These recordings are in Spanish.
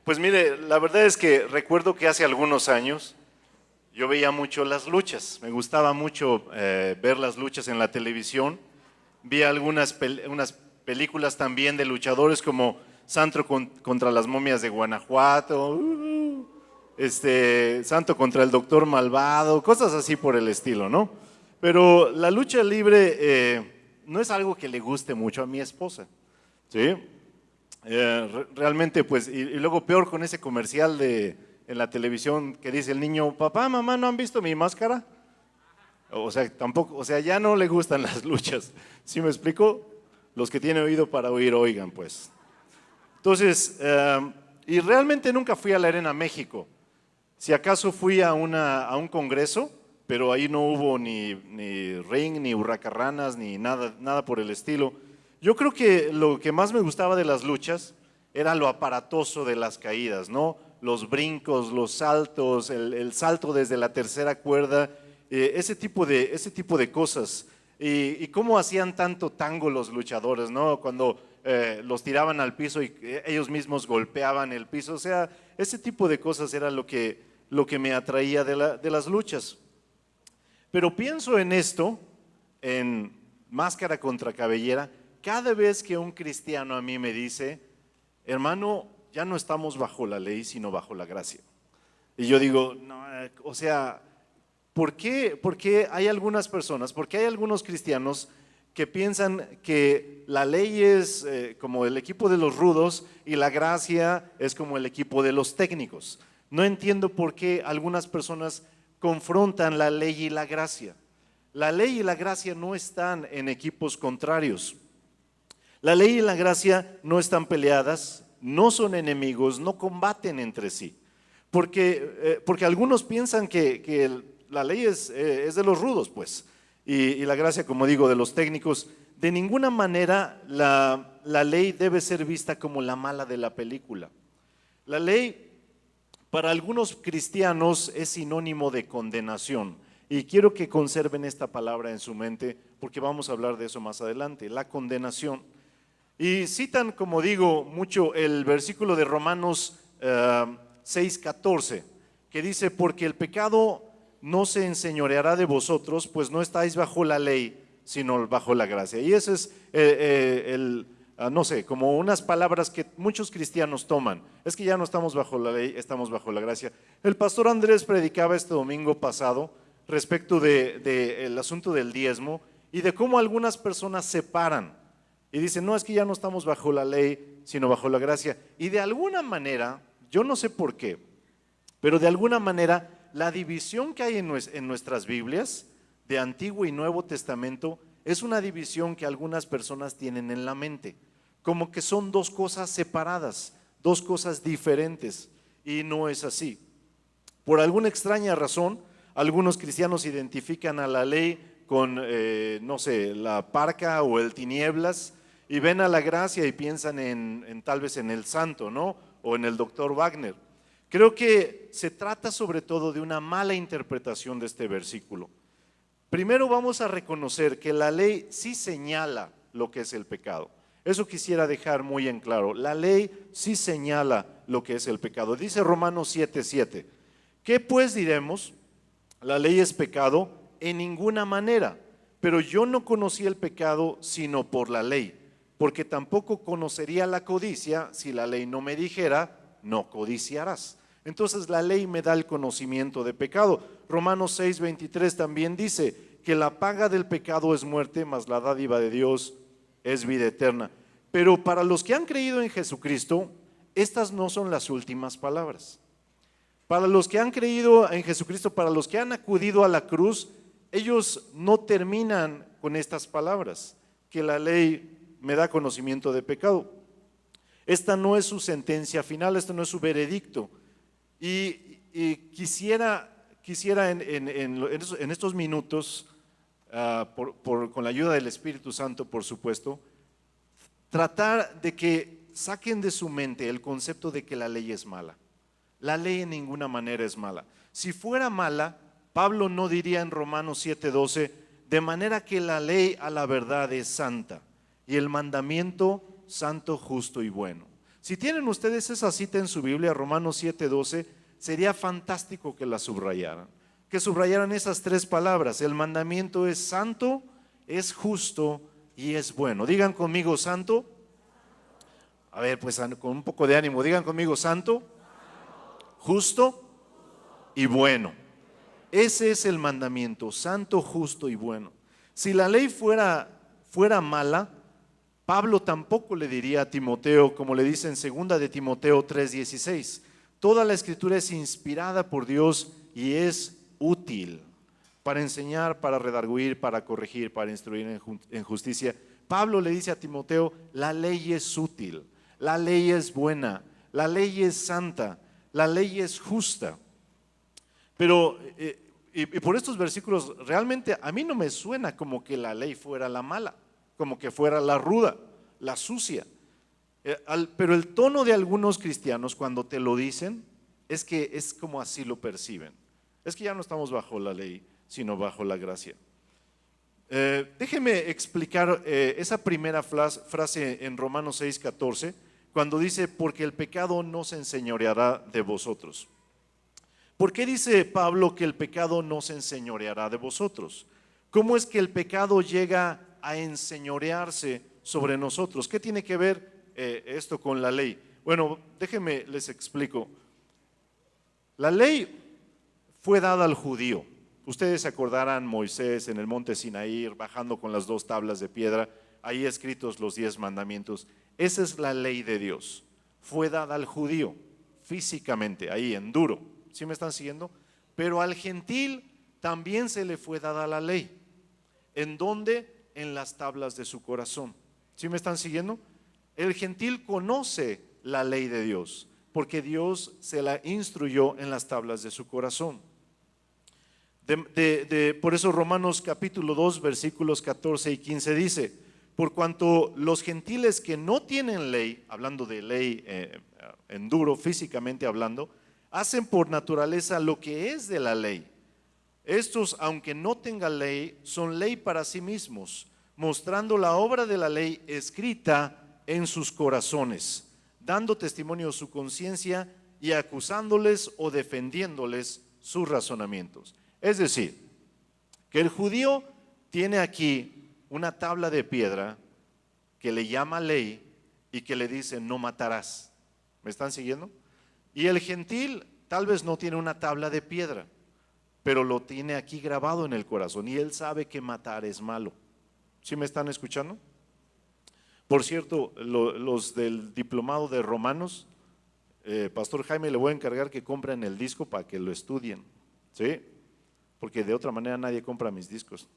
Pues mire, la verdad es que recuerdo que hace algunos años yo veía mucho las luchas, me gustaba mucho ver las luchas en la televisión, vi unas películas también de luchadores como contra las momias de Guanajuato, Santo contra el Doctor Malvado, cosas así por el estilo, ¿no? Pero la lucha libre no es algo que le guste mucho a mi esposa, ¿sí? Realmente, pues, y luego peor con ese comercial en la televisión que dice el niño, papá, mamá, ¿no han visto mi máscara? O sea, tampoco, o sea, ya no le gustan las luchas. ¿Sí me explico? Los que tienen oído para oír, oigan, pues. Entonces, y realmente nunca fui a la Arena México. Si acaso fui a un congreso, pero ahí no hubo ni ring, ni hurracarranas, ni nada por el estilo. Yo creo que lo que más me gustaba de las luchas era lo aparatoso de las caídas, ¿no? Los brincos, los saltos, el salto desde la tercera cuerda, ese tipo de cosas. Y cómo hacían tanto tango los luchadores, ¿no? Cuando los tiraban al piso y ellos mismos golpeaban el piso. O sea, ese tipo de cosas era lo que me atraía de las luchas. Pero pienso en esto, en Máscara contra Cabellera, cada vez que un cristiano a mí me dice, hermano, ya no estamos bajo la ley, sino bajo la gracia. Y yo digo, no, o sea, ¿por qué hay algunas personas, por qué hay algunos cristianos que piensan que la ley es como el equipo de los rudos y la gracia es como el equipo de los técnicos? No entiendo por qué algunas personas confrontan la ley y la gracia. La ley y la gracia no están en equipos contrarios. La ley y la gracia no están peleadas, no son enemigos, no combaten entre sí. Porque algunos piensan que la ley es de los rudos, pues, y la gracia, como digo, de los técnicos. De ninguna manera la ley debe ser vista como la mala de la película. La ley para algunos cristianos es sinónimo de condenación. Y quiero que conserven esta palabra en su mente porque vamos a hablar de eso más adelante, la condenación. Y citan, como digo, mucho el versículo de Romanos 6:14, que dice, porque el pecado no se enseñoreará de vosotros, pues no estáis bajo la ley, sino bajo la gracia. Y ese es no sé, como unas palabras que muchos cristianos toman. Es que ya no estamos bajo la ley, estamos bajo la gracia. El pastor Andrés predicaba este domingo pasado respecto del asunto del diezmo y de cómo algunas personas separan y dicen, no, es que ya no estamos bajo la ley, sino bajo la gracia. Y de alguna manera, yo no sé por qué, pero de alguna manera la división que hay en nuestras Biblias de Antiguo y Nuevo Testamento es una división que algunas personas tienen en la mente, como que son dos cosas separadas, dos cosas diferentes, y no es así. Por alguna extraña razón, algunos cristianos identifican a la ley con, no sé, la parca o el tinieblas, y ven a la gracia y piensan tal vez en el santo, ¿no? O en el doctor Wagner. Creo que se trata sobre todo de una mala interpretación de este versículo. Primero vamos a reconocer que la ley sí señala lo que es el pecado. Eso quisiera dejar muy en claro. La ley sí señala lo que es el pecado. Dice Romanos 7:7. ¿Qué pues diremos? La ley es pecado en ninguna manera, pero yo no conocí el pecado sino por la ley, porque tampoco conocería la codicia si la ley no me dijera, no codiciarás. Entonces la ley me da el conocimiento de pecado. Romanos 6:23 también dice que la paga del pecado es muerte, mas la dádiva de Dios es vida eterna. Pero para los que han creído en Jesucristo, estas no son las últimas palabras. Para los que han creído en Jesucristo, para los que han acudido a la cruz, ellos no terminan con estas palabras, que la ley me da conocimiento de pecado. Esta no es su sentencia final, esto no es su veredicto. Y quisiera en estos minutos, con la ayuda del Espíritu Santo, por supuesto, tratar de que saquen de su mente el concepto de que la ley es mala. La ley en ninguna manera es mala. Si fuera mala, Pablo no diría en Romanos 7:12, de manera que la ley a la verdad es santa y el mandamiento santo, justo y bueno. Si tienen ustedes esa cita en su Biblia, Romanos 7:12, sería fantástico que la subrayaran. Que subrayaran esas tres palabras. El mandamiento es santo, es justo y es bueno. Digan conmigo santo. A ver, pues con un poco de ánimo, digan conmigo santo, justo y bueno. Ese es el mandamiento, santo, justo y bueno. Si la ley fuera mala, Pablo tampoco le diría a Timoteo, como le dice en 2 de Timoteo 3:16, toda la escritura es inspirada por Dios y es útil para enseñar, para redarguir, para corregir, para instruir en justicia. Pablo le dice a Timoteo, la ley es útil, la ley es buena, la ley es santa, la ley es justa. Pero, y por estos versículos, realmente a mí no me suena como que la ley fuera la mala, como que fuera la ruda, la sucia. Pero el tono de algunos cristianos cuando te lo dicen es que es como así lo perciben. Es que ya no estamos bajo la ley, sino bajo la gracia. Déjeme explicar esa primera frase en Romanos 6:14, cuando dice, porque el pecado no se enseñoreará de vosotros. ¿Por qué dice Pablo que el pecado no se enseñoreará de vosotros? ¿Cómo es que el pecado llega a enseñorearse sobre nosotros? ¿Qué tiene que ver esto con la ley? Bueno, déjenme les explico. La ley fue dada al judío. Ustedes se acordarán Moisés en el monte Sinaí bajando con las 2 tablas de piedra, ahí escritos los 10 mandamientos. Esa es la ley de Dios. Fue dada al judío físicamente, ahí en duro. ¿Sí me están siguiendo? Pero al gentil también se le fue dada la ley. ¿En dónde? En las tablas de su corazón. ¿Sí me están siguiendo? El gentil conoce la ley de Dios, porque Dios se la instruyó en las tablas de su corazón. Por eso Romanos capítulo 2, versículos 14 y 15 dice, por cuanto los gentiles que no tienen ley, hablando de ley en duro, físicamente hablando, hacen por naturaleza lo que es de la ley. Estos, aunque no tengan ley, son ley para sí mismos, mostrando la obra de la ley escrita en sus corazones, dando testimonio a su conciencia y acusándoles o defendiéndoles sus razonamientos. Es decir, que el judío tiene aquí una tabla de piedra que le llama ley y que le dice no matarás. ¿Me están siguiendo? Y el gentil tal vez no tiene una tabla de piedra, pero lo tiene aquí grabado en el corazón y él sabe que matar es malo. ¿Sí me están escuchando? Por cierto, los del diplomado de Romanos, Pastor Jaime, le voy a encargar que compren el disco para que lo estudien, ¿sí? Porque de otra manera nadie compra mis discos.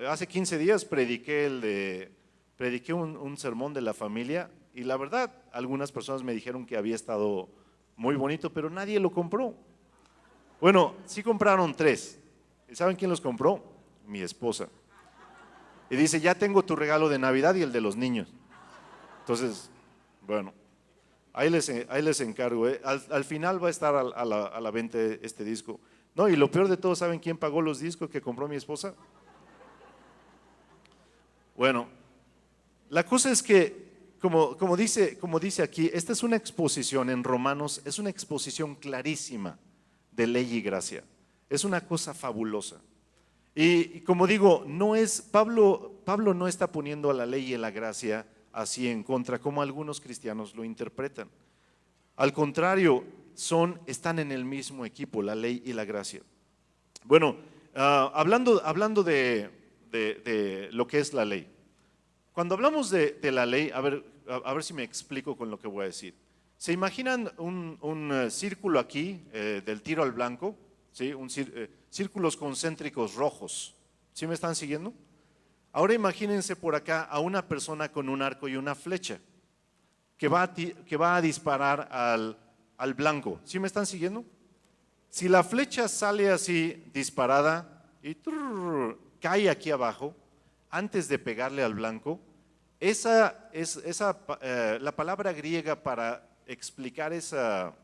Hace 15 días prediqué un sermón de la familia y la verdad, algunas personas me dijeron que había estado muy bonito, pero nadie lo compró. Bueno, sí compraron 3. ¿Y saben quién los compró? Mi esposa. Y dice, ya tengo tu regalo de Navidad y el de los niños. Entonces, bueno, ahí les encargo. Al final va a estar a la venta este disco. No, y lo peor de todo, ¿saben quién pagó los discos que compró mi esposa? Bueno, la cosa es que como dice aquí, esta es una exposición en Romanos, es una exposición clarísima de ley y gracia. Es una cosa fabulosa. Y como digo, Pablo no está poniendo a la ley y a la gracia así en contra, como algunos cristianos lo interpretan. Al contrario, están en el mismo equipo, la ley y la gracia. Bueno, hablando de lo que es la ley. Cuando hablamos de la ley, a ver si me explico con lo que voy a decir. ¿Se imaginan un círculo aquí del tiro al blanco? ¿Sí? Círculos concéntricos rojos. ¿Sí me están siguiendo? Ahora imagínense por acá a una persona con un arco y una flecha que va a disparar al blanco. ¿Sí me están siguiendo? Si la flecha sale así disparada y cae aquí abajo, antes de pegarle al blanco, la palabra griega para explicar esa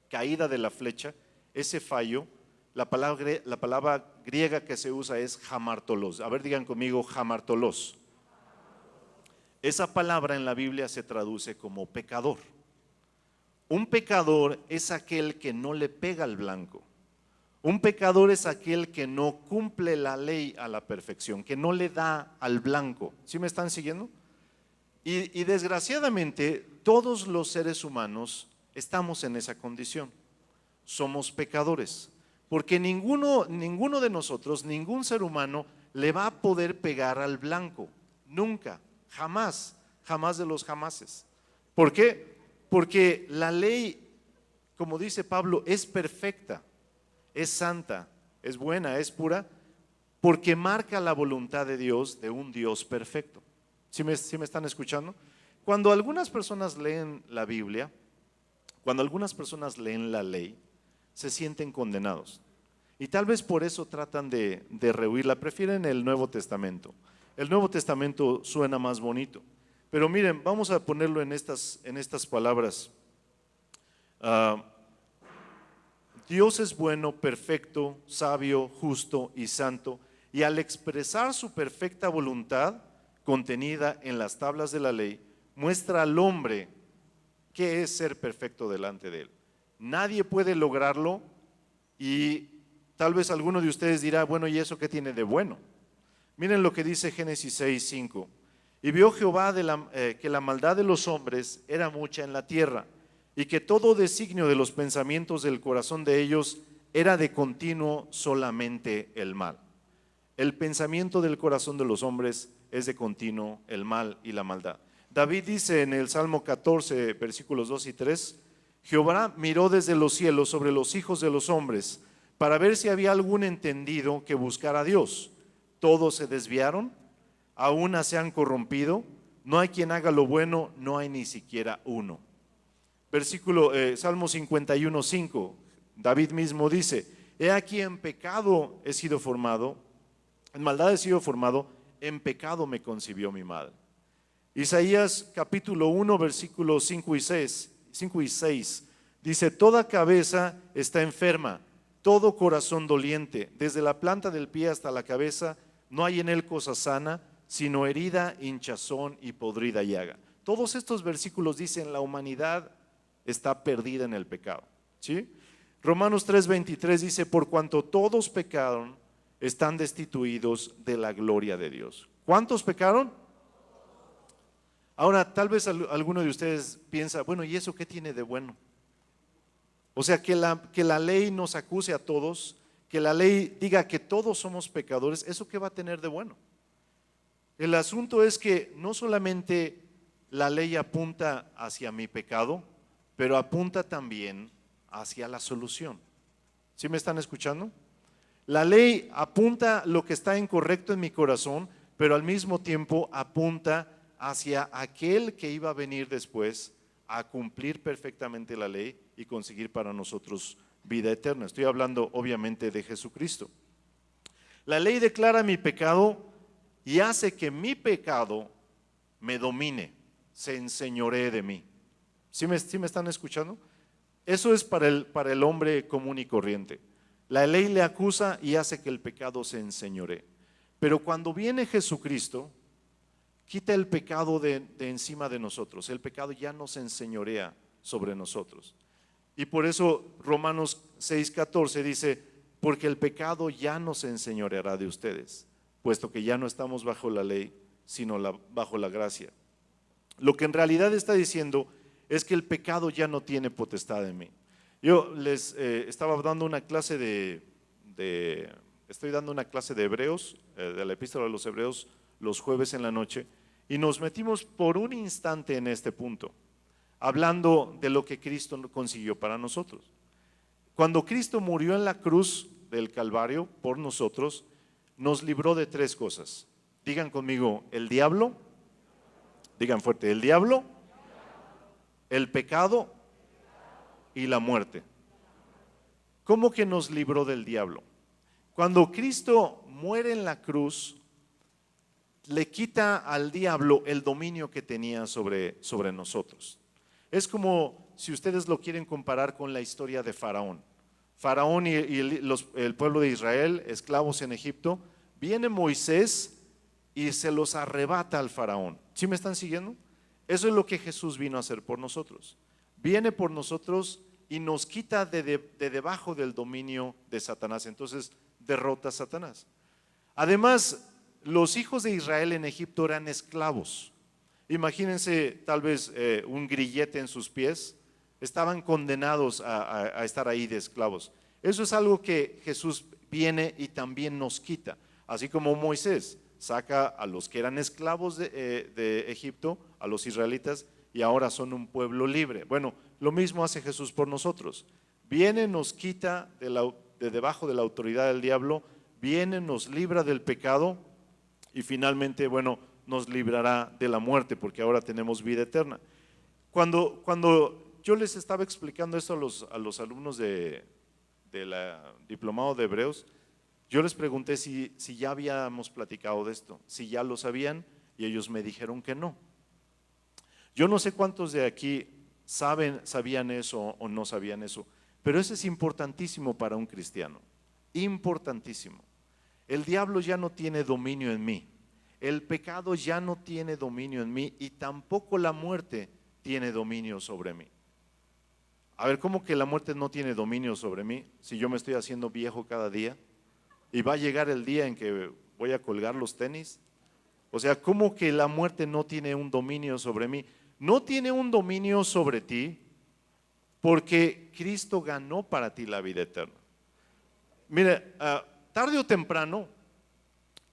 caída de la flecha, ese fallo, la palabra griega que se usa es hamartolos. A ver, digan conmigo hamartolos. Esa palabra en la Biblia se traduce como pecador. Un pecador es aquel que no le pega al blanco. Un pecador es aquel que no cumple la ley a la perfección, que no le da al blanco. ¿Sí me están siguiendo? Y desgraciadamente todos los seres humanos estamos en esa condición. Somos pecadores, porque ninguno de nosotros, ningún ser humano le va a poder pegar al blanco. Nunca, jamás, jamás de los jamases. ¿Por qué? Porque la ley, como dice Pablo, es perfecta, es santa, es buena, es pura, porque marca la voluntad de Dios, de un Dios perfecto. ¿Sí me están escuchando? Cuando algunas personas leen la Biblia, cuando algunas personas leen la ley, se sienten condenados. Y tal vez por eso tratan de rehuirla, prefieren el Nuevo Testamento. El Nuevo Testamento suena más bonito. Pero miren, vamos a ponerlo en estas palabras. Dios es bueno, perfecto, sabio, justo y santo, y al expresar su perfecta voluntad contenida en las tablas de la ley, muestra al hombre qué es ser perfecto delante de él. Nadie puede lograrlo y tal vez alguno de ustedes dirá, bueno, ¿y eso qué tiene de bueno? Miren lo que dice Génesis 6:5. Y vio Jehová que la maldad de los hombres era mucha en la tierra, y que todo designio de los pensamientos del corazón de ellos era de continuo solamente el mal. El pensamiento del corazón de los hombres es de continuo el mal y la maldad. David dice en el Salmo 14, versículos 2 y 3, Jehová miró desde los cielos sobre los hijos de los hombres para ver si había algún entendido que buscara a Dios. Todos se desviaron, a una se han corrompido, no hay quien haga lo bueno, no hay ni siquiera uno. Salmo 51:5, David mismo dice, he aquí en pecado he sido formado, en maldad he sido formado, en pecado me concibió mi madre. Isaías capítulo 1, versículos 5 y 6, dice, toda cabeza está enferma, todo corazón doliente, desde la planta del pie hasta la cabeza, no hay en él cosa sana, sino herida, hinchazón y podrida llaga. Todos estos versículos dicen la humanidad está perdida en el pecado, ¿sí? Romanos 3:23 dice, por cuanto todos pecaron, están destituidos de la gloria de Dios. ¿Cuántos pecaron? Ahora, tal vez alguno de ustedes piensa, bueno, ¿y eso qué tiene de bueno? O sea, que la ley nos acuse a todos, que la ley diga que todos somos pecadores, ¿eso qué va a tener de bueno? El asunto es que no solamente la ley apunta hacia mi pecado, pero apunta también hacia la solución. ¿Sí me están escuchando? La ley apunta lo que está incorrecto en mi corazón, pero al mismo tiempo apunta hacia aquel que iba a venir después a cumplir perfectamente la ley y conseguir para nosotros vida eterna. Estoy hablando obviamente de Jesucristo. La ley declara mi pecado y hace que mi pecado me domine, se enseñoree de mí. ¿Sí me están escuchando? Eso es para el hombre común y corriente. La ley le acusa y hace que el pecado se enseñoree. Pero cuando viene Jesucristo, quita el pecado de encima de nosotros. El pecado ya no se enseñorea sobre nosotros. Y por eso Romanos 6:14 dice, porque el pecado ya no se enseñoreará de ustedes, puesto que ya no estamos bajo la ley, sino bajo la gracia. Lo que en realidad está diciendo es que el pecado ya no tiene potestad en mí. Yo les estaba dando una clase estoy dando una clase de Hebreos, de la epístola de los Hebreos, los jueves en la noche, y nos metimos por un instante en este punto, hablando de lo que Cristo consiguió para nosotros. Cuando Cristo murió en la cruz del Calvario por nosotros, nos libró de tres cosas. Digan conmigo, el diablo, digan fuerte, el diablo, el pecado y la muerte. ¿Cómo que nos libró del diablo? Cuando Cristo muere en la cruz, le quita al diablo el dominio que tenía sobre nosotros. Es como si ustedes lo quieren comparar con la historia de Faraón. Faraón y el pueblo de Israel, esclavos en Egipto, viene Moisés y se los arrebata al Faraón. ¿Sí me están siguiendo? Eso es lo que Jesús vino a hacer por nosotros. Viene por nosotros y nos quita de debajo del dominio de Satanás. Entonces derrota a Satanás. Además, los hijos de Israel en Egipto eran esclavos. Imagínense tal vez un grillete en sus pies. Estaban condenados a estar ahí de esclavos. Eso es algo que Jesús viene y también nos quita. Así como Moisés saca a los que eran esclavos de Egipto, a los israelitas, y ahora son un pueblo libre. Bueno, lo mismo hace Jesús por nosotros. Viene, nos quita de debajo de la autoridad del diablo, viene, nos libra del pecado y finalmente, bueno, nos librará de la muerte porque ahora tenemos vida eterna. Cuando yo les estaba explicando esto a los alumnos de la diplomado de Hebreos, yo les pregunté si ya habíamos platicado de esto, si ya lo sabían, y ellos me dijeron que no. Yo no sé cuántos de aquí sabían eso o no sabían eso, pero eso es importantísimo para un cristiano, importantísimo. El diablo ya no tiene dominio en mí, el pecado ya no tiene dominio en mí y tampoco la muerte tiene dominio sobre mí. A ver, ¿cómo que la muerte no tiene dominio sobre mí si yo me estoy haciendo viejo cada día? ¿Y va a llegar el día en que voy a colgar los tenis? O sea, ¿cómo que la muerte no tiene un dominio sobre mí? No tiene un dominio sobre ti porque Cristo ganó para ti la vida eterna. Mire, tarde o temprano,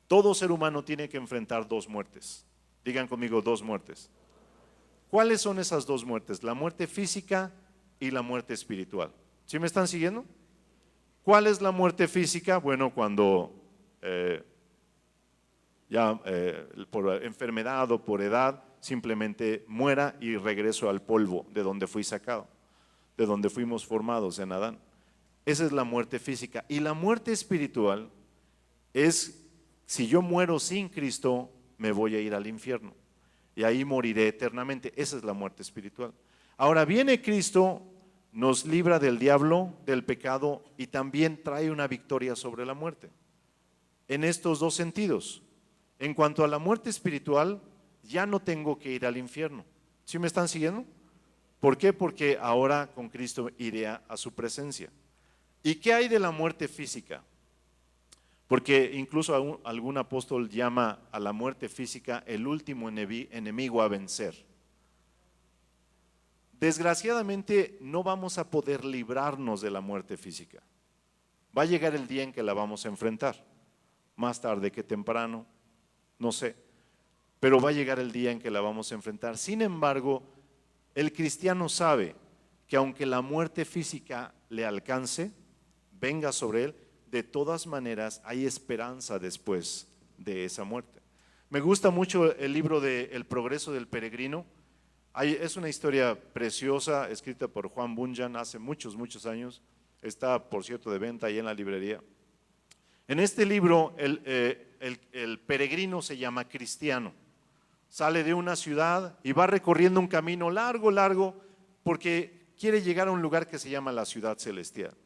todo ser humano tiene que enfrentar dos muertes. Digan conmigo, dos muertes. ¿Cuáles son esas dos muertes? La muerte física y la muerte espiritual. ¿Sí me están siguiendo? ¿Cuál es la muerte física? Bueno, cuando por enfermedad o por edad simplemente muera y regreso al polvo de donde fui sacado, de donde fuimos formados en Adán. Esa es la muerte física. Y la muerte espiritual es, si yo muero sin Cristo, me voy a ir al infierno y ahí moriré eternamente. Esa es la muerte espiritual. Ahora viene Cristo, nos libra del diablo, del pecado y también trae una victoria sobre la muerte. En estos dos sentidos. En cuanto a la muerte espiritual, ya no tengo que ir al infierno. ¿Sí me están siguiendo? ¿Por qué? Porque ahora con Cristo iré a su presencia. ¿Y qué hay de la muerte física? Porque incluso algún apóstol llama a la muerte física el último enemigo a vencer. Desgraciadamente no vamos a poder librarnos de la muerte física. Va a llegar el día en que la vamos a enfrentar, más tarde que temprano, no sé, pero va a llegar el día en que la vamos a enfrentar. Sin embargo, el cristiano sabe que aunque la muerte física le alcance, venga sobre él, de todas maneras hay esperanza después de esa muerte. Me gusta mucho el libro de El progreso del peregrino. Es una historia preciosa, escrita por Juan Bunyan hace muchos, muchos años. Está, por cierto, de venta ahí en la librería. En este libro, el peregrino se llama cristiano. Sale de una ciudad y va recorriendo un camino largo, largo, porque quiere llegar a un lugar que se llama la ciudad celestial.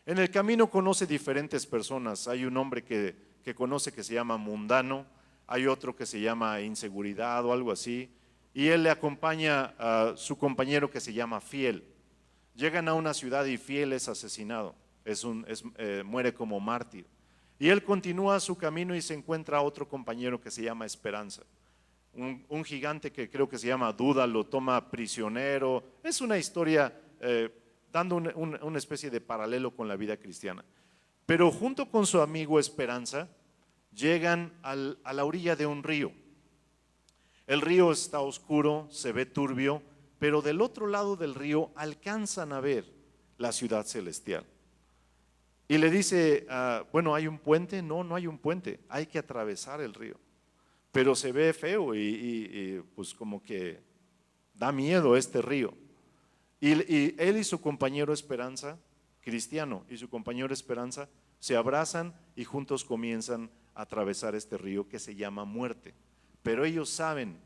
En el camino conoce diferentes personas. Hay un hombre que conoce que se llama mundano, hay otro que se llama inseguridad o algo así, y él le acompaña a su compañero que se llama fiel. Llegan a una ciudad y fiel es asesinado, muere como mártir. Y él continúa su camino y se encuentra a otro compañero que se llama esperanza. Un gigante que creo que se llama Duda lo toma prisionero. Es una historia dando una especie de paralelo con la vida cristiana. Pero junto con su amigo Esperanza, llegan a la orilla de un río. El río está oscuro, se ve turbio, pero del otro lado del río alcanzan a ver la ciudad celestial. Y le dice, bueno, ¿hay un puente? No, no hay un puente, hay que atravesar el río. Pero se ve feo y pues como que da miedo este río. Y él y su compañero Esperanza, cristiano, y su compañero Esperanza se abrazan y juntos comienzan a atravesar este río que se llama muerte. Pero ellos saben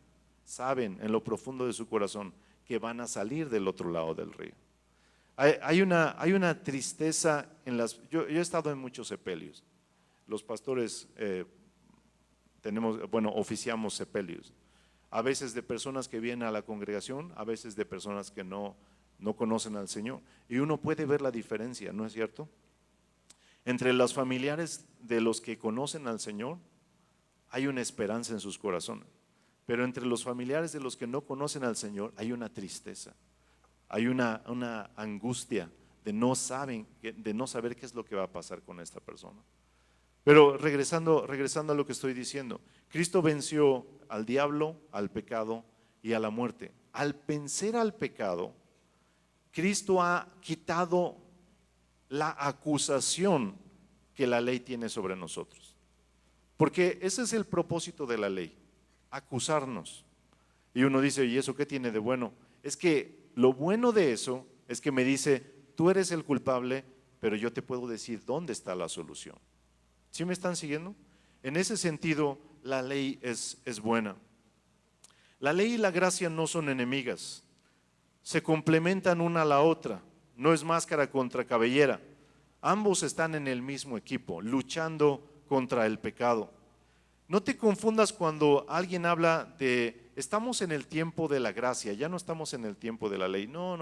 en lo profundo de su corazón que van a salir del otro lado del río. Hay una tristeza en yo he estado en muchos sepelios. Los pastores oficiamos sepelios. a veces de personas que vienen a la congregación, a veces de personas que no conocen al Señor. Y uno puede ver la diferencia, ¿no es cierto? Entre los familiares de los que conocen al Señor hay una esperanza en sus corazones, pero entre los familiares de los que no conocen al Señor hay una tristeza, hay una angustia de no saber qué es lo que va a pasar con esta persona. Pero regresando a lo que estoy diciendo, Cristo venció al diablo, al pecado y a la muerte. Al vencer al pecado, Cristo ha quitado la acusación que la ley tiene sobre nosotros. Porque ese es el propósito de la ley, acusarnos. Y uno dice, ¿y eso qué tiene de bueno? Es que lo bueno de eso es que me dice, tú eres el culpable, pero yo te puedo decir dónde está la solución. ¿Sí me están siguiendo? En ese sentido, la ley es buena. La ley y la gracia no son enemigas, se complementan una a la otra, no es máscara contra cabellera. Ambos están en el mismo equipo, luchando contra el pecado. No te confundas cuando alguien habla de, estamos en el tiempo de la gracia, ya no estamos en el tiempo de la ley. No.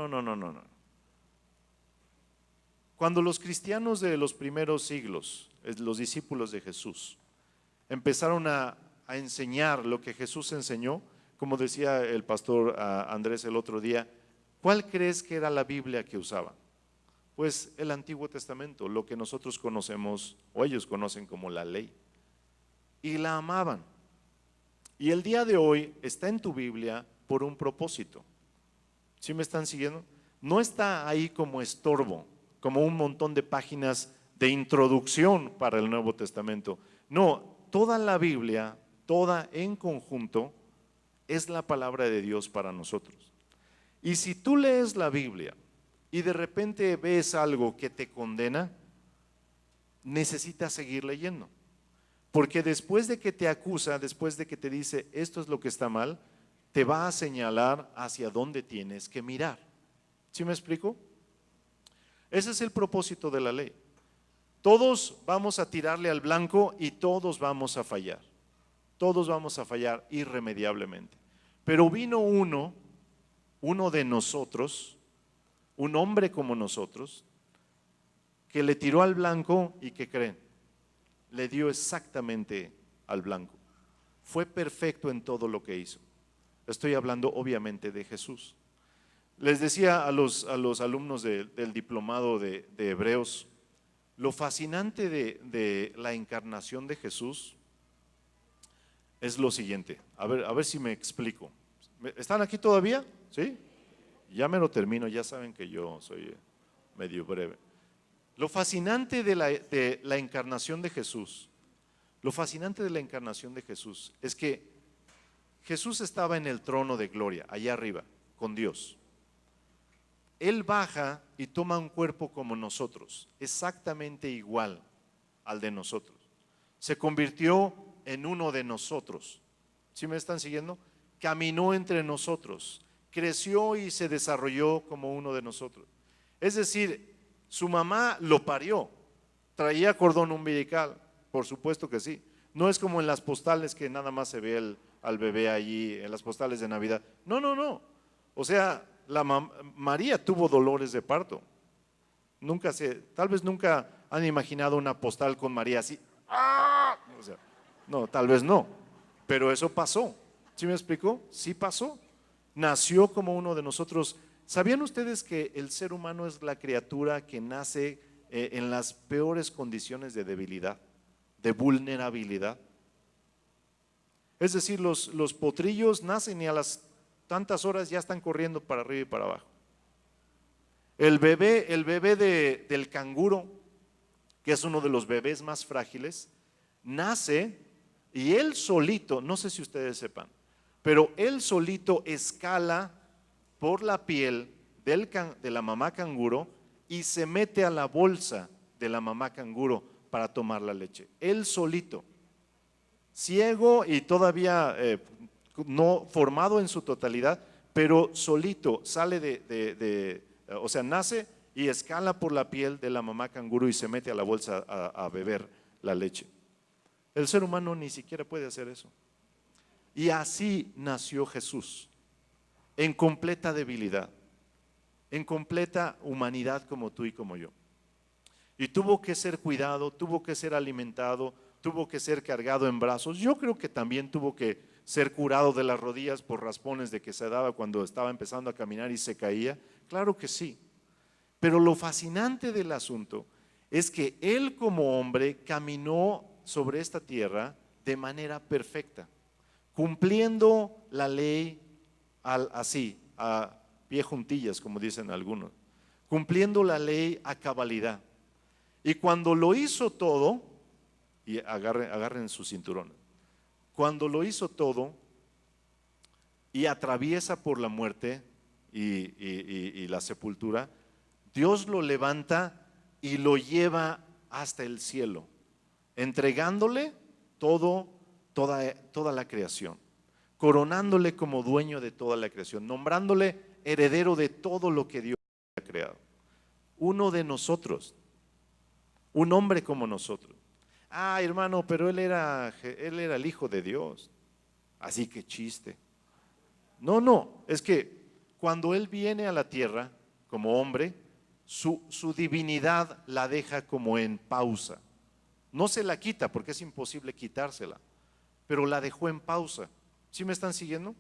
Cuando los cristianos de los primeros siglos, los discípulos de Jesús, empezaron a enseñar lo que Jesús enseñó, como decía el pastor Andrés el otro día, ¿cuál crees que era la Biblia que usaban? Pues el Antiguo Testamento, lo que nosotros conocemos o ellos conocen como la ley. Y la amaban. Y el día de hoy está en tu Biblia por un propósito. ¿Sí me están siguiendo? No está ahí como estorbo, como un montón de páginas de introducción para el Nuevo Testamento. No, toda la Biblia, toda en conjunto, es la palabra de Dios para nosotros. Y si tú lees la Biblia y de repente ves algo que te condena, necesitas seguir leyendo. Porque después de que te acusa, después de que te dice esto es lo que está mal, te va a señalar hacia dónde tienes que mirar. ¿Sí me explico? Ese es el propósito de la ley. Todos vamos a tirarle al blanco y todos vamos a fallar. Todos vamos a fallar irremediablemente. Pero vino uno de nosotros, un hombre como nosotros, que le tiró al blanco y ¿qué creen? Le dio exactamente al blanco. Fue perfecto en todo lo que hizo. Estoy hablando obviamente de Jesús. Les decía a los alumnos del diplomado de Hebreos, lo fascinante de la encarnación de Jesús es lo siguiente. A ver si me explico. ¿Están aquí todavía? ¿Sí? Ya me lo termino, ya saben que yo soy medio breve. Lo fascinante de la encarnación de Jesús, es que Jesús estaba en el trono de gloria, allá arriba, con Dios. Él baja y toma un cuerpo como nosotros, exactamente igual al de nosotros. Se convirtió en uno de nosotros. ¿Sí me están siguiendo? Caminó entre nosotros, creció y se desarrolló como uno de nosotros. Es decir, su mamá lo parió, traía cordón umbilical, por supuesto que sí. No es como en las postales que nada más se ve al bebé allí, en las postales de Navidad. No. O sea, María tuvo dolores de parto. Tal vez nunca han imaginado una postal con María así. ¡Ah! O sea, no, tal vez no, pero eso pasó. ¿Sí me explicó? Sí pasó. Nació como uno de nosotros. ¿Sabían ustedes que el ser humano es la criatura que nace en las peores condiciones de debilidad, de vulnerabilidad? Es decir, los potrillos nacen y a las tantas horas ya están corriendo para arriba y para abajo. El bebé del canguro, que es uno de los bebés más frágiles, nace y él solito, no sé si ustedes sepan, pero él solito escala por la piel de la mamá canguro y se mete a la bolsa de la mamá canguro para tomar la leche. Él solito, ciego y todavía no formado en su totalidad, pero solito sale o sea, nace y escala por la piel de la mamá canguro y se mete a la bolsa a beber la leche. El ser humano ni siquiera puede hacer eso. Y así nació Jesús, en completa debilidad, en completa humanidad como tú y como yo. Y tuvo que ser cuidado, tuvo que ser alimentado, tuvo que ser cargado en brazos. Yo creo que también tuvo que ser curado de las rodillas por raspones de que se daba cuando estaba empezando a caminar y se caía. Claro que sí. Pero lo fascinante del asunto es que él como hombre caminó sobre esta tierra de manera perfecta, cumpliendo la ley así, a pie juntillas, como dicen algunos, cumpliendo la ley a cabalidad. Y cuando lo hizo todo, y agarren sus cinturones, cuando lo hizo todo y atraviesa por la muerte y la sepultura, Dios lo levanta y lo lleva hasta el cielo, entregándole toda la creación, coronándole como dueño de toda la creación, nombrándole heredero de todo lo que Dios ha creado. Uno de nosotros, un hombre como nosotros. Ah, hermano, pero él era el hijo de Dios. Así que chiste. No, es que cuando él viene a la tierra como hombre, su divinidad la deja como en pausa. No se la quita porque es imposible quitársela, pero la dejó en pausa. ¿Sí me están siguiendo?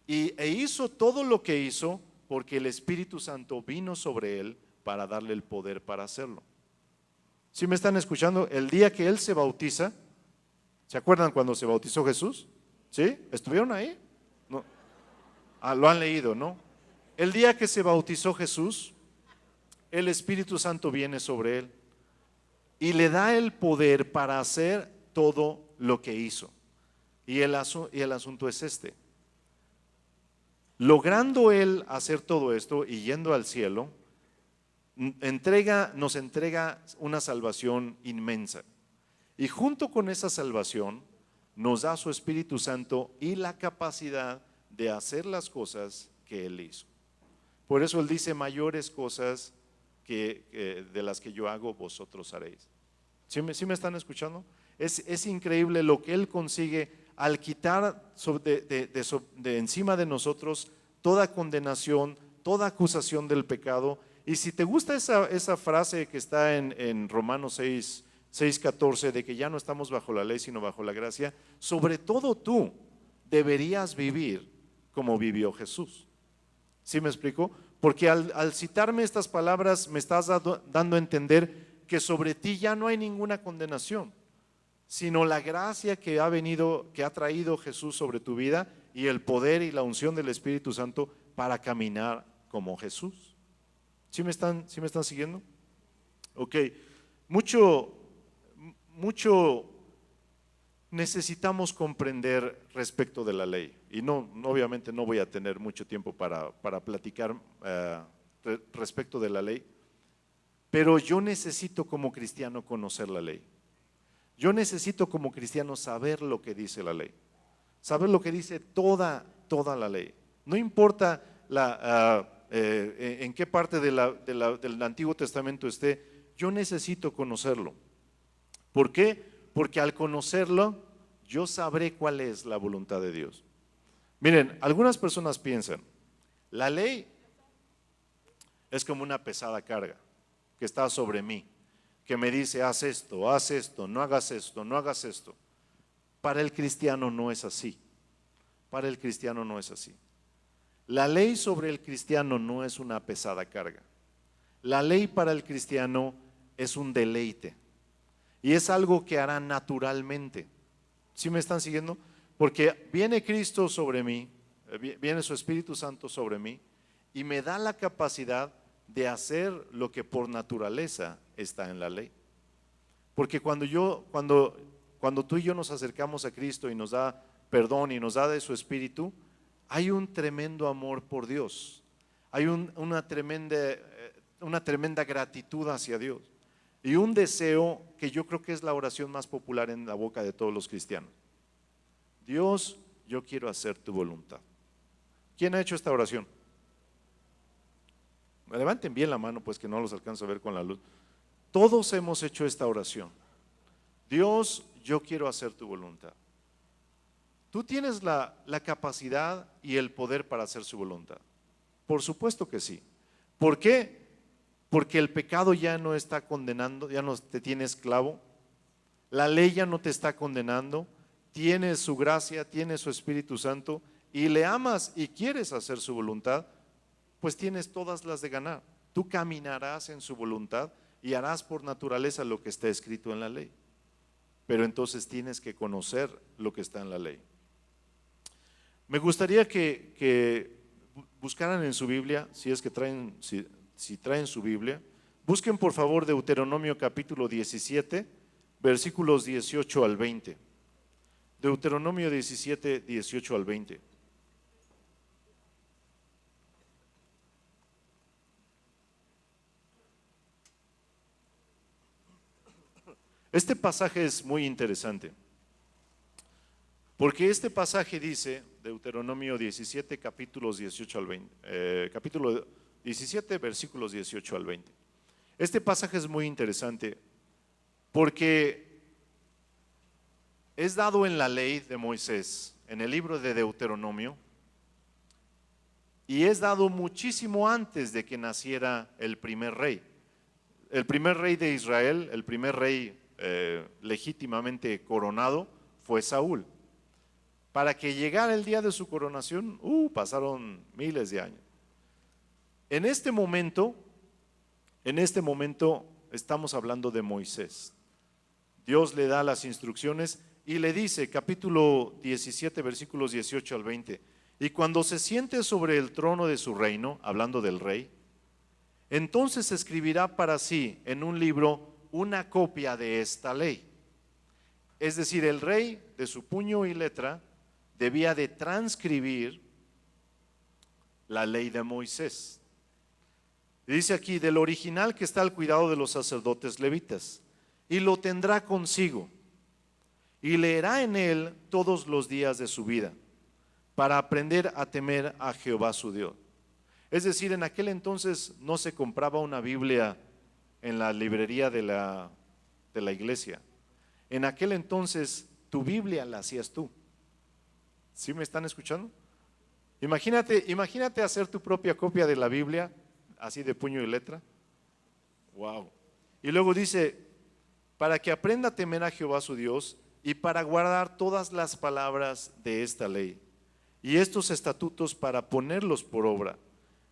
E hizo todo lo que hizo porque el Espíritu Santo vino sobre él para darle el poder para hacerlo. ¿Sí me están escuchando? El día que él se bautiza, ¿se acuerdan cuando se bautizó Jesús? ¿Sí? ¿Estuvieron ahí? No. Ah, lo han leído, ¿no? El día que se bautizó Jesús, el Espíritu Santo viene sobre él y le da el poder para hacer todo lo que hizo. Y el asunto es este. Logrando él hacer todo esto y yendo al cielo, nos entrega una salvación inmensa. Y junto con esa salvación nos da su Espíritu Santo y la capacidad de hacer las que él hizo. Por eso él dice: mayores cosas de las que yo hago, vosotros haréis. ¿Sí me están escuchando? Es increíble lo que él consigue al quitar de encima de nosotros toda condenación, toda acusación del pecado. Y si te gusta esa frase que está en Romanos 6:14, de que ya no estamos bajo la ley sino bajo la gracia, sobre todo tú deberías vivir como vivió Jesús. ¿Sí me explico? Porque al citarme estas palabras me estás dando a entender que sobre ti ya no hay ninguna condenación, sino la gracia que ha traído Jesús sobre tu vida y el poder y la unción del Espíritu Santo para caminar como Jesús. ¿Sí me están siguiendo? Ok, mucho necesitamos comprender respecto de la ley. Y obviamente no voy a tener mucho tiempo para platicar respecto de la ley, pero yo necesito como cristiano conocer la ley. Yo necesito como cristiano saber lo que dice la ley, saber lo que dice toda la ley. No importa en qué parte del Antiguo Testamento esté, yo necesito conocerlo. ¿Por qué? Porque al conocerlo, yo sabré cuál es la voluntad de Dios. Miren, algunas personas piensan, la ley es como una pesada carga que está sobre mí, que me dice: haz esto, no hagas esto, no hagas esto. Para el cristiano no es así. Para el cristiano no es así. La ley sobre el cristiano no es una pesada carga. La ley para el cristiano es un deleite y es algo que hará naturalmente. ¿Sí me están siguiendo? Porque viene Cristo sobre mí, viene su Espíritu Santo sobre mí y me da la capacidad de hacer lo que por naturaleza está en la ley. Porque cuando tú y yo nos acercamos a Cristo y nos da perdón y nos da de su Espíritu, hay un tremendo amor por Dios, hay una tremenda gratitud hacia Dios y un deseo que yo creo que es la oración más popular en la boca de todos los cristianos: Dios, yo quiero hacer tu voluntad. ¿Quién ha hecho esta oración? Levanten bien la mano, pues, que no los alcanzo a ver con la luz. Todos hemos hecho esta oración: Dios, yo quiero hacer tu voluntad. ¿Tú tienes la capacidad y el poder para hacer su voluntad? Por supuesto que sí. ¿Por qué? Porque el pecado ya no está condenando, ya no te tiene esclavo. La ley ya no te está condenando. Tienes su gracia, tienes su Espíritu Santo y le amas y quieres hacer su voluntad, pues tienes todas las de ganar. Tú caminarás en su voluntad y harás por naturaleza lo que está escrito en la ley. Pero entonces tienes que conocer lo que está en la ley. Me gustaría que buscaran en su Biblia, si es que traen, si traen su Biblia, busquen por favor Deuteronomio capítulo 17, versículos 18 al 20. Deuteronomio 17, 18 al 20. Este pasaje es muy interesante, porque este pasaje dice, Deuteronomio 17, capítulos 18 al 20, capítulo 17, versículos 18 al 20. Este pasaje es muy interesante porque es dado en la ley de Moisés, en el libro de Deuteronomio, y es dado muchísimo antes de que naciera el primer rey. El primer rey de Israel, el primer rey legítimamente coronado fue Saúl. Para que llegara el día de su coronación, pasaron miles de años. En este momento estamos hablando de Moisés. Dios le da las instrucciones y le dice, capítulo 17, versículos 18 al 20, y cuando se siente sobre el trono de su reino, hablando del rey, entonces escribirá para sí en un libro una copia de esta ley. Es decir, el rey de su puño y letra debía de transcribir la ley de Moisés. Dice aquí, del original que está al cuidado de los sacerdotes levitas, y lo tendrá consigo, y leerá en él todos los días de su vida, para aprender a temer a Jehová su Dios. Es decir, en aquel entonces no se compraba una Biblia en la librería de la iglesia. En aquel entonces tu Biblia la hacías tú. ¿Sí me están escuchando? Imagínate hacer tu propia copia de la Biblia, así de puño y letra. Wow. Y luego dice, para que aprenda a temer a Jehová su Dios y para guardar todas las palabras de esta ley y estos estatutos para ponerlos por obra,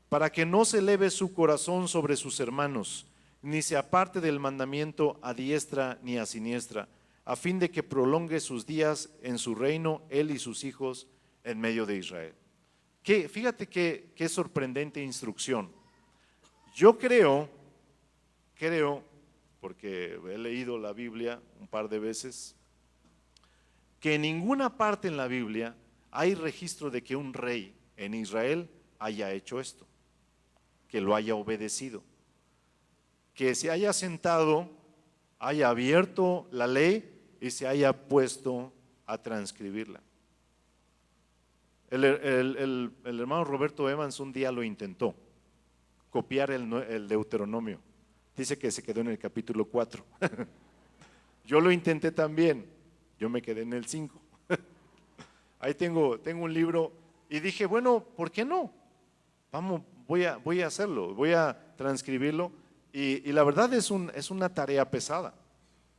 para que no se eleve su corazón sobre sus hermanos, ni se aparte del mandamiento a diestra ni a siniestra, a fin de que prolongue sus días en su reino, él y sus hijos en medio de Israel. Fíjate qué sorprendente instrucción. Yo creo, porque he leído la Biblia un par de veces, que en ninguna parte en la Biblia hay registro de que un rey en Israel haya hecho esto, que lo haya obedecido, que se haya sentado, haya abierto la ley y se haya puesto a transcribirla. El hermano Roberto Evans un día lo intentó, copiar el Deuteronomio. Dice que se quedó en el capítulo 4. Yo lo intenté también, yo me quedé en el 5. Ahí tengo un libro y dije, bueno, ¿por qué no? Voy a hacerlo, voy a transcribirlo y la verdad es una tarea pesada,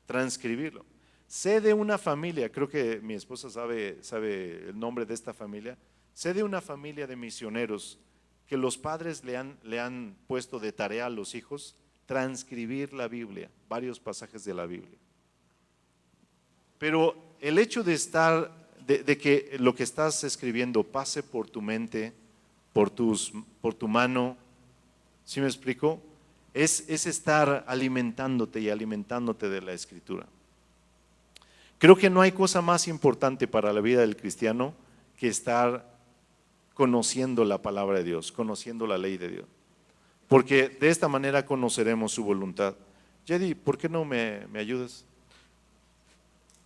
transcribirlo. Sé de una familia, creo que mi esposa sabe el nombre de esta familia, sé de una familia de misioneros que los padres le han puesto de tarea a los hijos transcribir la Biblia, varios pasajes de la Biblia. Pero el hecho de que lo que estás escribiendo pase por tu mente, por tu mano, ¿sí me explico? Es estar alimentándote y alimentándote de la Escritura. Creo que no hay cosa más importante para la vida del cristiano que estar conociendo la palabra de Dios, conociendo la ley de Dios. Porque de esta manera conoceremos su voluntad. Jedi, ¿por qué no me ayudas?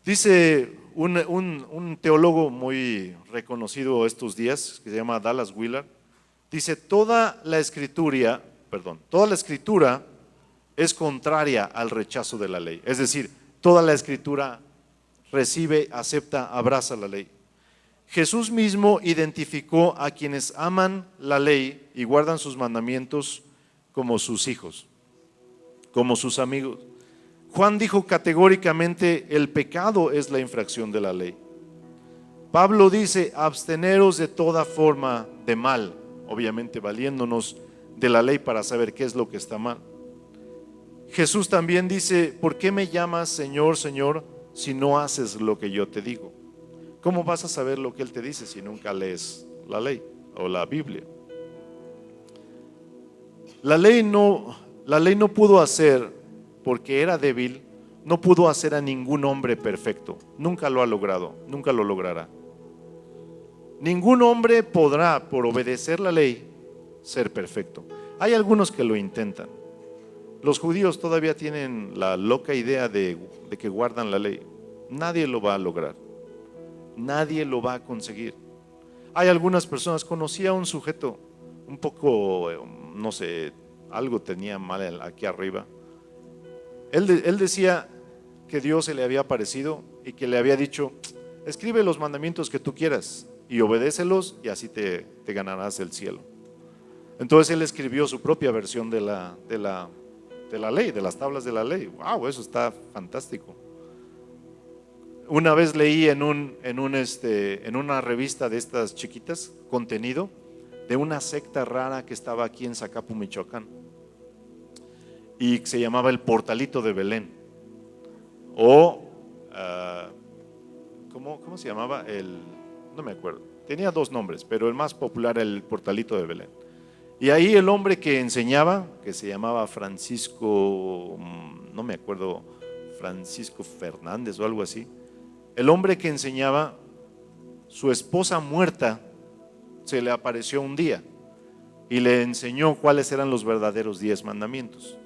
Dice un teólogo muy reconocido estos días, que se llama Dallas Willard, dice, toda la escritura es contraria al rechazo de la ley. Es decir, toda la escritura recibe, acepta, abraza la ley. Jesús mismo identificó a quienes aman la ley y guardan sus mandamientos como sus hijos, como sus amigos. Juan dijo categóricamente: el pecado es la infracción de la ley. Pablo dice: absteneros de toda forma de mal, obviamente valiéndonos de la ley para saber qué es lo que está mal. Jesús también dice: ¿por qué me llamas Señor, Señor, si no haces lo que yo te digo? ¿Cómo vas a saber lo que Él te dice si nunca lees la ley o la Biblia? La ley no pudo hacer, porque era débil, no pudo hacer a ningún hombre perfecto. Nunca lo ha logrado, nunca lo logrará. Ningún hombre podrá, por obedecer la ley, ser perfecto. Hay algunos que lo intentan. Los judíos todavía tienen la loca idea de que guardan la ley. Nadie lo va a lograr. Nadie lo va a conseguir. Hay algunas personas, conocí a un sujeto un poco, no sé, algo tenía mal aquí arriba. Él decía que Dios se le había aparecido y que le había dicho: escribe los mandamientos que tú quieras y obedécelos y así te ganarás el cielo. Entonces él escribió su propia versión de la ley, de las tablas de la ley. Wow, eso está fantástico. Una vez leí en una revista de estas chiquitas contenido de una secta rara que estaba aquí en Zacapu, Michoacán, y se llamaba el Portalito de Belén, o ¿cómo se llamaba? No me acuerdo, tenía dos nombres, pero el más popular era el Portalito de Belén. Y ahí el hombre que enseñaba, que se llamaba Francisco, no me acuerdo, Francisco Fernández o algo así, el hombre que enseñaba, su esposa muerta se le apareció un día y le enseñó cuáles eran los verdaderos 10 mandamientos.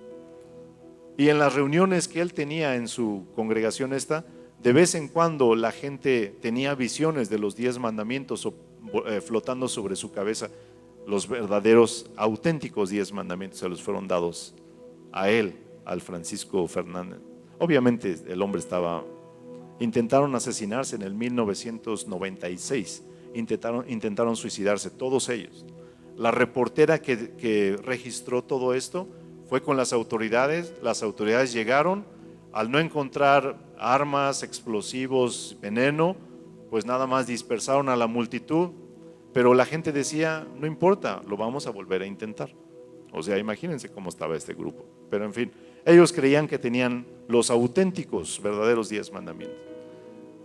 Y en las reuniones que él tenía en su congregación de vez en cuando la gente tenía visiones de los 10 mandamientos flotando sobre su cabeza. Los verdaderos, auténticos 10 mandamientos se los fueron dados a él, al Francisco Fernández. Obviamente el hombre intentaron asesinarse en el 1996, intentaron suicidarse, todos ellos. La reportera que registró todo esto fue con las autoridades llegaron, al no encontrar armas, explosivos, veneno, pues nada más dispersaron a la multitud, pero la gente decía: no importa, lo vamos a volver a intentar. O sea, imagínense cómo estaba este grupo. Pero en fin, ellos creían que tenían los auténticos, verdaderos 10 mandamientos.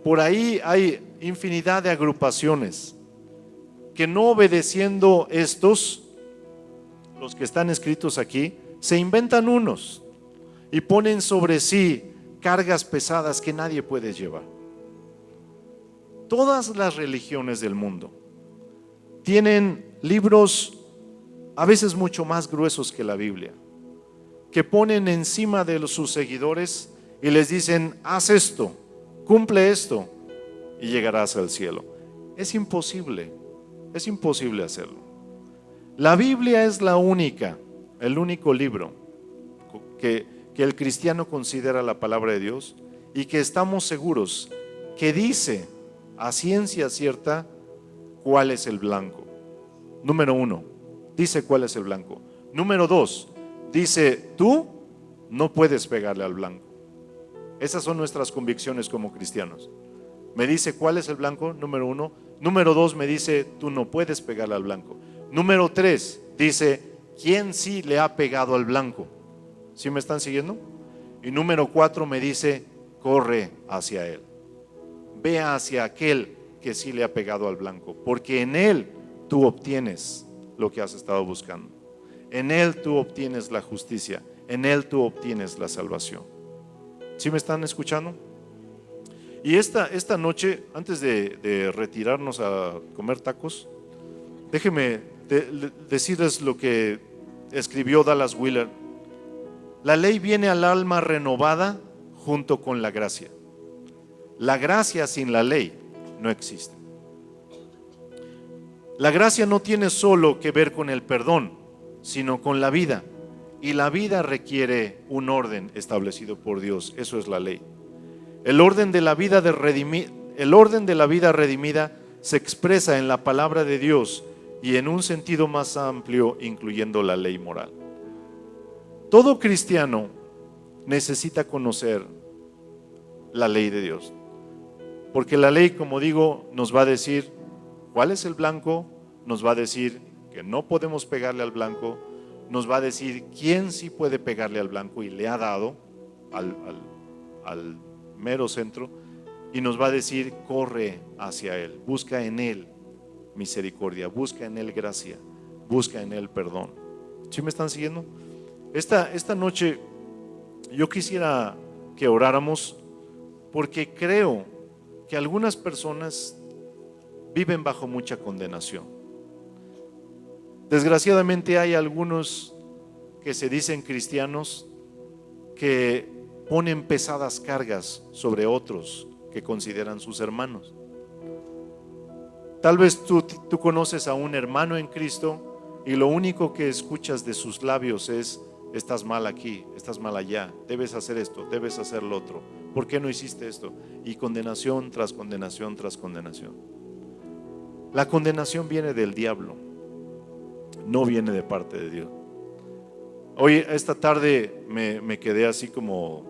Por ahí hay infinidad de agrupaciones que, no obedeciendo los que están escritos aquí, se inventan unos y ponen sobre sí cargas pesadas que nadie puede llevar. Todas las religiones del mundo tienen libros a veces mucho más gruesos que la Biblia, que ponen encima de sus seguidores y les dicen: haz esto, cumple esto y llegarás al cielo. Es imposible hacerlo. La Biblia es el único libro que el cristiano considera la palabra de Dios y que estamos seguros que dice a ciencia cierta cuál es el blanco. Número 1, dice cuál es el blanco. Número 2, dice: tú no puedes pegarle al blanco. Esas son nuestras convicciones como cristianos. Me dice cuál es el blanco, número 1. Número 2, me dice: tú no puedes pegarle al blanco. Número 3, dice: ¿quién sí le ha pegado al blanco? ¿Sí me están siguiendo? Y número 4 me dice: corre hacia él. Ve hacia aquel que sí le ha pegado al blanco, porque en él tú obtienes lo que has estado buscando. En él tú obtienes la justicia, en él tú obtienes la salvación. ¿Sí me están escuchando? Y esta noche, antes de retirarnos a comer tacos, déjenme decirles lo que escribió Dallas Willard. La ley viene al alma renovada junto con la gracia. La gracia sin la ley no existe. La gracia no tiene solo que ver con el perdón, sino con la vida. Y la vida requiere un orden establecido por Dios. Eso es la ley. El orden de la vida redimida se expresa en la palabra de Dios y en un sentido más amplio, incluyendo la ley moral. Todo cristiano necesita conocer la ley de Dios, porque la ley, como digo, nos va a decir cuál es el blanco, nos va a decir que no podemos pegarle al blanco, nos va a decir quién sí puede pegarle al blanco y le ha dado al mero centro, y nos va a decir corre hacia Él, busca en Él misericordia, busca en Él gracia, busca en Él perdón. ¿Sí me están siguiendo? Esta noche yo quisiera que oráramos, porque creo que algunas personas viven bajo mucha condenación. Desgraciadamente hay algunos que se dicen cristianos que ponen pesadas cargas sobre otros que consideran sus hermanos. Tal vez tú conoces a un hermano en Cristo y lo único que escuchas de sus labios es: estás mal aquí, estás mal allá, debes hacer esto, debes hacer lo otro, ¿por qué no hiciste esto? Y condenación tras condenación tras condenación. La condenación viene del diablo, no viene de parte de Dios. Hoy, esta tarde, me quedé así como,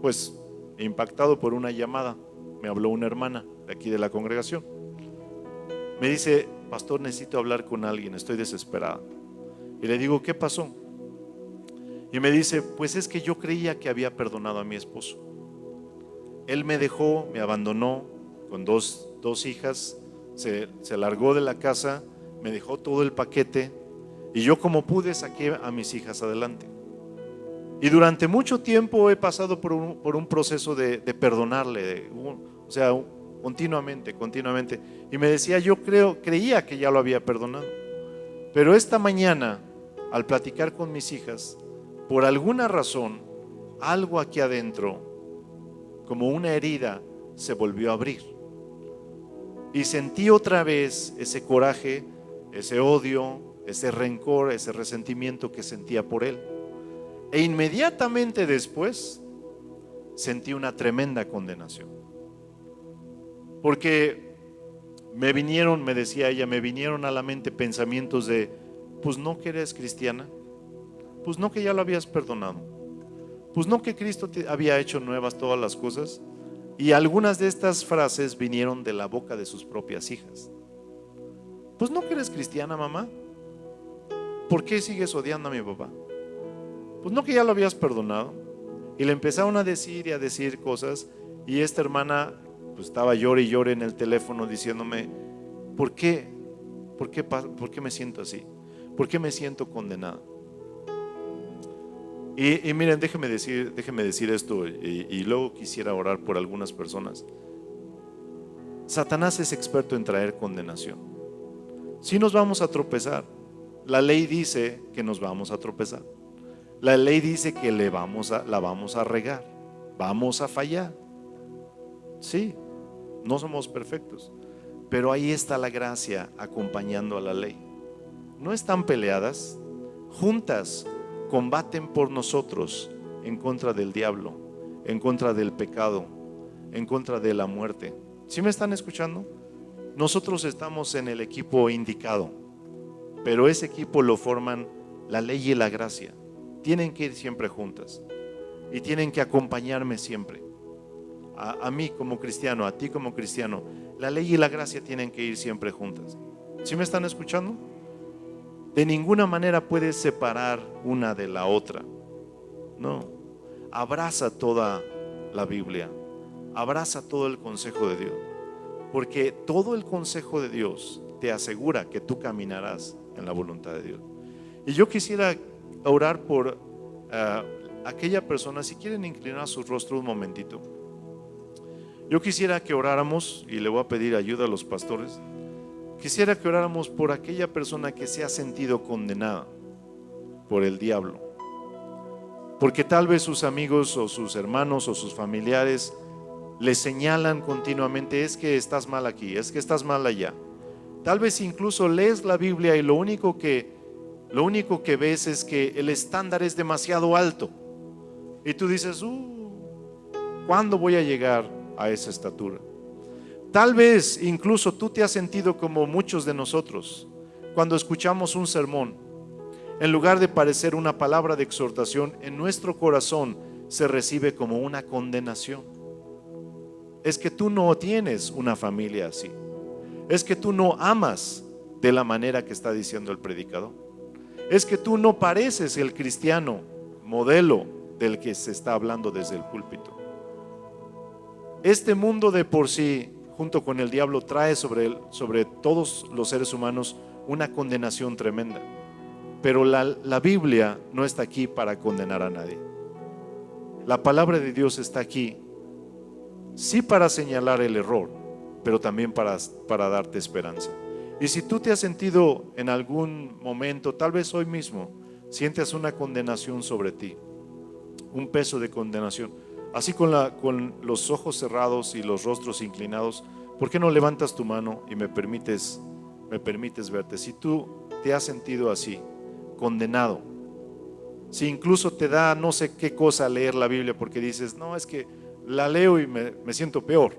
pues, impactado por una llamada. Me habló una hermana de aquí de la congregación. Me dice: pastor, necesito hablar con alguien, estoy desesperada. Y le digo: ¿qué pasó? Y me dice: pues es que yo creía que había perdonado a mi esposo. Él me dejó, me abandonó con dos hijas, se largó de la casa, me dejó todo el paquete y yo como pude saqué a mis hijas adelante. Y durante mucho tiempo he pasado por un proceso de perdonarle, o sea, continuamente. Y me decía: yo creía que ya lo había perdonado. Pero esta mañana, al platicar con mis hijas, por alguna razón, algo aquí adentro, como una herida, se volvió a abrir. Y sentí otra vez ese coraje, ese odio, ese rencor, ese resentimiento que sentía por él. E inmediatamente después sentí una tremenda condenación. Porque me decía ella, me vinieron a la mente pensamientos de: pues no que eres cristiana, pues no que ya lo habías perdonado, pues no que Cristo te había hecho nuevas todas las cosas. Y algunas de estas frases vinieron de la boca de sus propias hijas. Pues no que eres cristiana, mamá, ¿por qué sigues odiando a mi papá? Pues no que ya lo habías perdonado. Y le empezaron a decir y a decir cosas. Y esta hermana pues estaba llore y llore en el teléfono diciéndome: ¿por qué me siento así? ¿Por qué me siento condenada? Y miren, déjeme decir esto, y luego quisiera orar por algunas personas. Satanás es experto en traer condenación. Si nos vamos a tropezar, la ley dice que nos vamos a tropezar. La ley dice que la vamos a regar, vamos a fallar. Sí, no somos perfectos, pero ahí está la gracia acompañando a la ley. No están peleadas, juntas combaten por nosotros en contra del diablo, en contra del pecado, en contra de la muerte. ¿Sí me están escuchando? Nosotros estamos en el equipo indicado, pero ese equipo lo forman la ley y la gracia. Tienen que ir siempre juntas y tienen que acompañarme siempre. A mí como cristiano, a ti como cristiano, la ley y la gracia tienen que ir siempre juntas. ¿Sí me están escuchando? De ninguna manera puedes separar una de la otra. No, abraza toda la Biblia, abraza todo el consejo de Dios, porque todo el consejo de Dios te asegura que tú caminarás en la voluntad de Dios. Y yo quisiera orar por aquella persona. Si quieren inclinar su rostro un momentito, yo quisiera que oráramos, y le voy a pedir ayuda a los pastores. Quisiera que oráramos por aquella persona que se ha sentido condenada por el diablo, porque tal vez sus amigos o sus hermanos o sus familiares le señalan continuamente: es que estás mal aquí, es que estás mal allá. Tal vez incluso lees la Biblia y lo único que ves es que el estándar es demasiado alto y tú dices: ¿cuándo voy a llegar a esa estatura? Tal vez incluso tú te has sentido como muchos de nosotros cuando escuchamos un sermón. En lugar de parecer una palabra de exhortación, en nuestro corazón se recibe como una condenación. Es que tú no tienes una familia así. Es que tú no amas de la manera que está diciendo el predicador. Es que tú no pareces el cristiano modelo del que se está hablando desde el púlpito. Este mundo de por sí, junto con el diablo, trae sobre todos los seres humanos una condenación tremenda. Pero la Biblia no está aquí para condenar a nadie. La palabra de Dios está aquí, sí, para señalar el error, pero también para darte esperanza. Y si tú te has sentido en algún momento, tal vez hoy mismo, sientes una condenación sobre ti, un peso de condenación, así con los ojos cerrados y los rostros inclinados, ¿por qué no levantas tu mano y me permites verte? Si tú te has sentido así, condenado, si incluso te da no sé qué cosa leer la Biblia porque dices, no, es que la leo y me siento peor.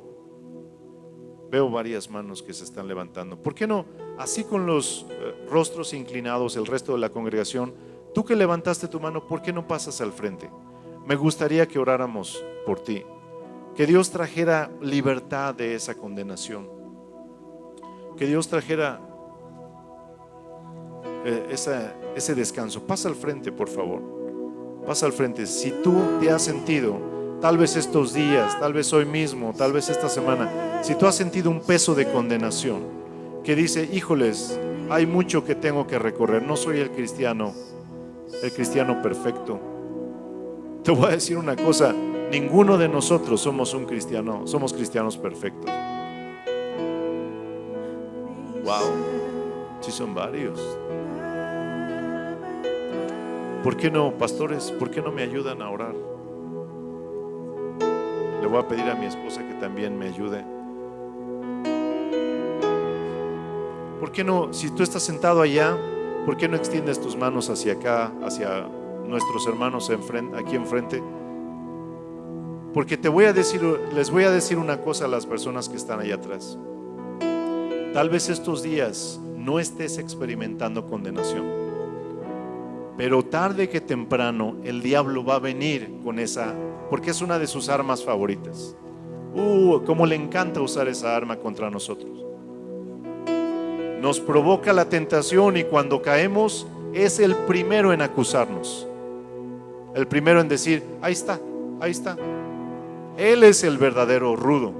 Veo varias manos que se están levantando. ¿Por qué no, así con los rostros inclinados, el resto de la congregación, tú que levantaste tu mano, ¿por qué no pasas al frente? Me gustaría que oráramos por ti, que Dios trajera libertad de esa condenación, que Dios trajera ese descanso. Pasa al frente, por favor. Pasa al frente. Si tú te has sentido, tal vez estos días, tal vez hoy mismo, tal vez esta semana, si tú has sentido un peso de condenación que dice, híjoles, hay mucho que tengo que recorrer, no soy el cristiano perfecto. Te voy a decir una cosa, ninguno de nosotros somos cristianos perfectos. Wow, sí son varios. ¿Por qué no, pastores? ¿Por qué no me ayudan a orar? Le voy a pedir a mi esposa que también me ayude. ¿Por qué no, si tú estás sentado allá, por qué no extiendes tus manos hacia acá, hacia nuestros hermanos aquí enfrente? Porque les voy a decir una cosa a las personas que están allá atrás. Tal vez estos días no estés experimentando condenación, pero tarde que temprano el diablo va a venir con esa, porque es una de sus armas favoritas. Cómo le encanta usar esa arma contra nosotros. Nos provoca la tentación y cuando caemos es el primero en acusarnos, el primero en decir, ahí está. Él es el verdadero rudo,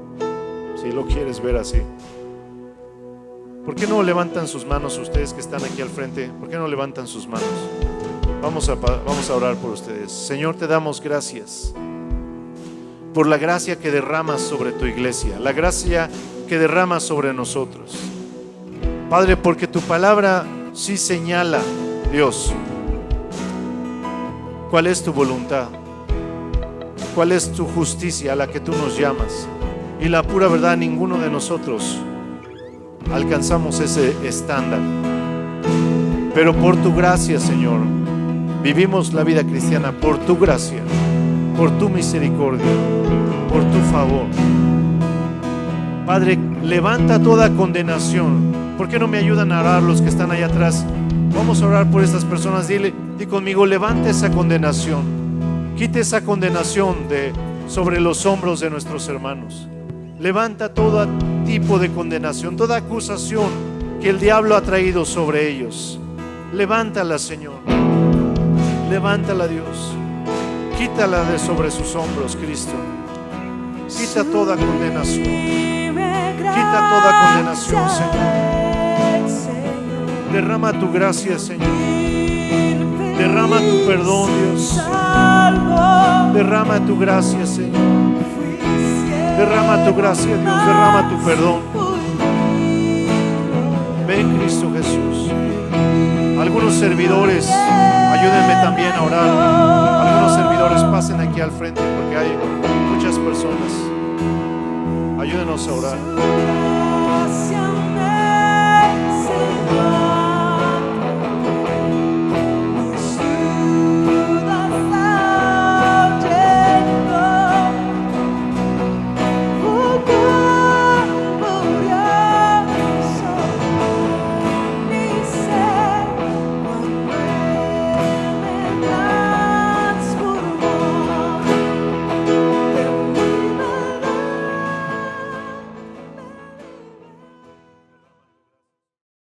si lo quieres ver así. ¿Por qué no levantan sus manos ustedes que están aquí al frente? ¿Por qué no levantan sus manos? Vamos a orar por ustedes. Señor, te damos gracias por la gracia que derramas sobre tu iglesia, la gracia que derramas sobre nosotros. Padre, porque tu palabra sí señala, Dios, cuál es tu voluntad, cuál es tu justicia a la que tú nos llamas. Y la pura verdad, ninguno de nosotros alcanzamos ese estándar. Pero por tu gracia, Señor, vivimos la vida cristiana por tu gracia, por tu misericordia, por tu favor. Padre, levanta toda condenación. ¿Por qué no me ayudan a orar los que están allá atrás? Vamos a orar por estas personas. Di conmigo, levanta esa condenación. Quite esa condenación sobre los hombros de nuestros hermanos. Levanta todo tipo de condenación, toda acusación que el diablo ha traído sobre ellos. Levántala, Señor. Levántala, Dios. Quítala de sobre sus hombros, Cristo. Quita toda condenación. Quita toda condenación, Señor. Derrama tu gracia, Señor. Derrama tu perdón, Dios. Derrama tu gracia, Señor. Derrama tu gracia, Dios. Derrama tu perdón. Ven, Cristo Jesús. Algunos servidores, ayúdenme también a orar. Algunos servidores pasen aquí al frente porque hay muchas personas. Ayúdenos a orar.